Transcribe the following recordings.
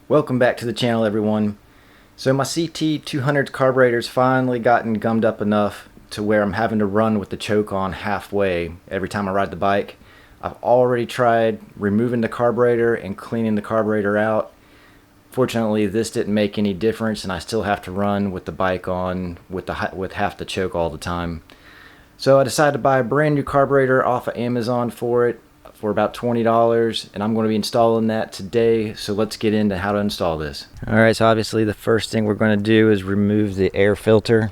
Welcome back to the channel, everyone. So my CT200 carburetor's finally gotten gummed up enough to where I'm having to run with the choke on halfway every time I ride the bike. I've already tried removing the carburetor and cleaning the carburetor out. Fortunately, this didn't make any difference, and I still have to run with the bike on with half the choke all the time. So I decided to buy a brand new carburetor off of Amazon for about $20, and I'm going to be installing that today. So let's get into how to install this. Alright, so obviously the first thing we're going to do is remove the air filter.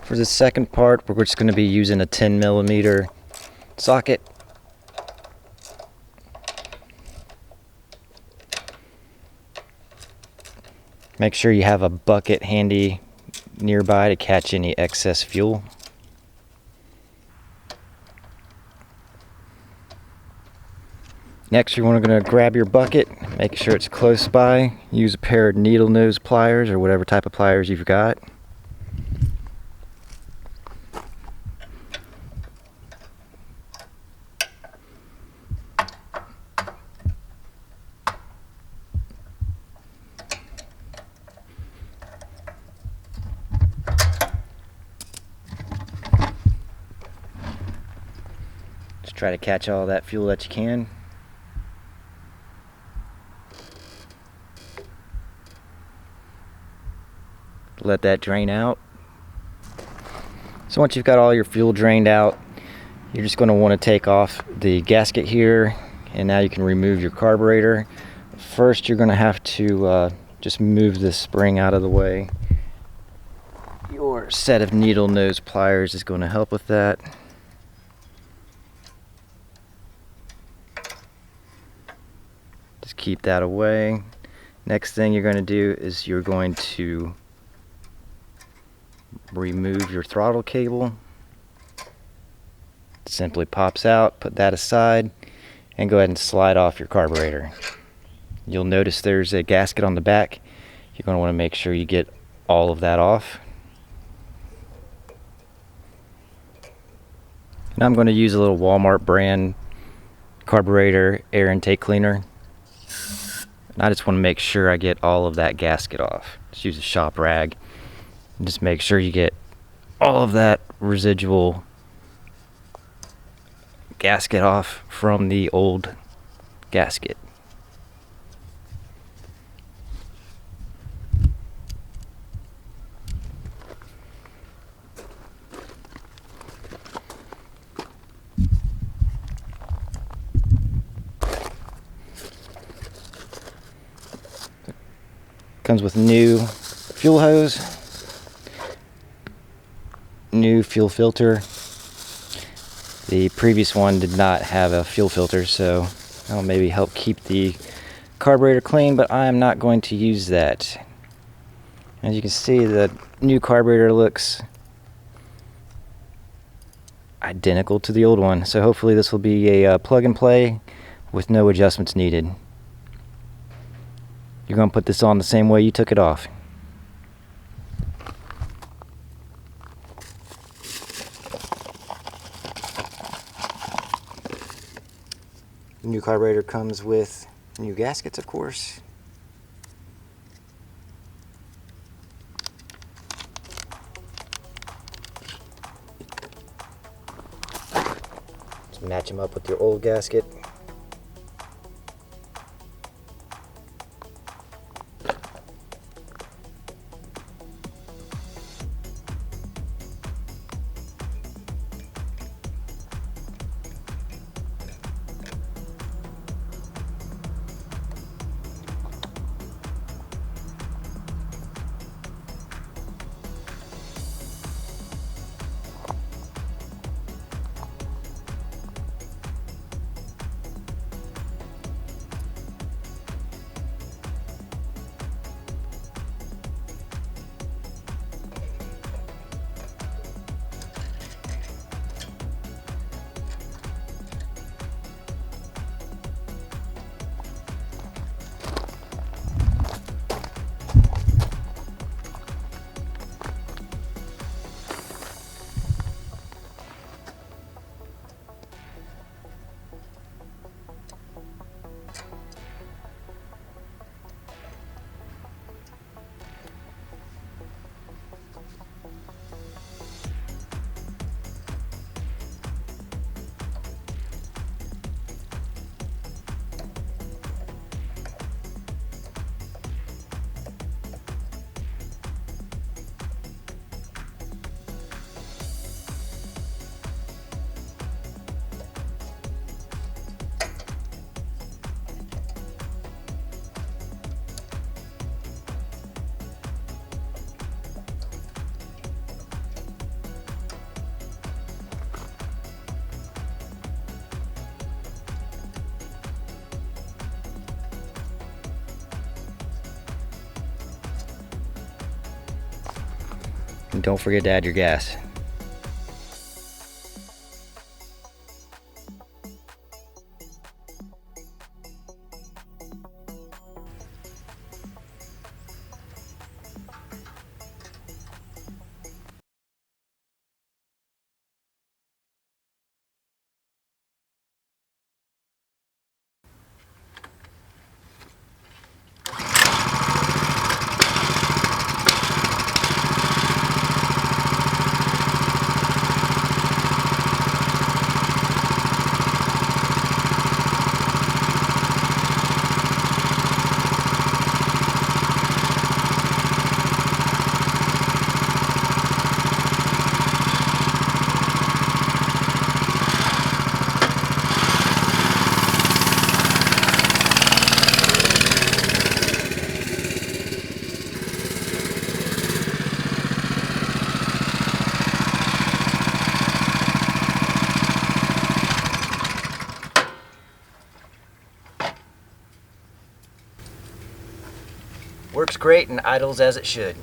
For the second part, we're just going to be using a 10mm socket. Make sure you have a bucket handy nearby to catch any excess fuel. Next, you're going to grab your bucket, make sure it's close by. Use a pair of needle nose pliers or whatever type of pliers you've got. Just try to catch all that fuel that you can. Let that drain out. So once you've got all your fuel drained out, you're just going to want to take off the gasket here, and now you can remove your carburetor. First, you're going to have to just move this spring out of the way. Your set of needle nose pliers is going to help with that. Just keep that away. Next thing you're going to do is you're going to remove your throttle cable. It simply pops out, put that aside, and go ahead and slide off your carburetor. You'll notice there's a gasket on the back. You're going to want to make sure you get all of that off. Now I'm going to use a little Walmart brand carburetor air intake cleaner. And I just want to make sure I get all of that gasket off. Just use a shop rag. And just make sure you get all of that residual gasket off from the old gasket. Comes with new fuel hose, new fuel filter. The previous one did not have a fuel filter, so that'll maybe help keep the carburetor clean, but I am not going to use that. As you can see, the new carburetor looks identical to the old one, so hopefully this will be a plug and play with no adjustments needed. You're going to put this on the same way you took it off. The new carburetor comes with new gaskets, of course. Just match them up with your old gasket. And don't forget to add your gas. Works great and idles as it should.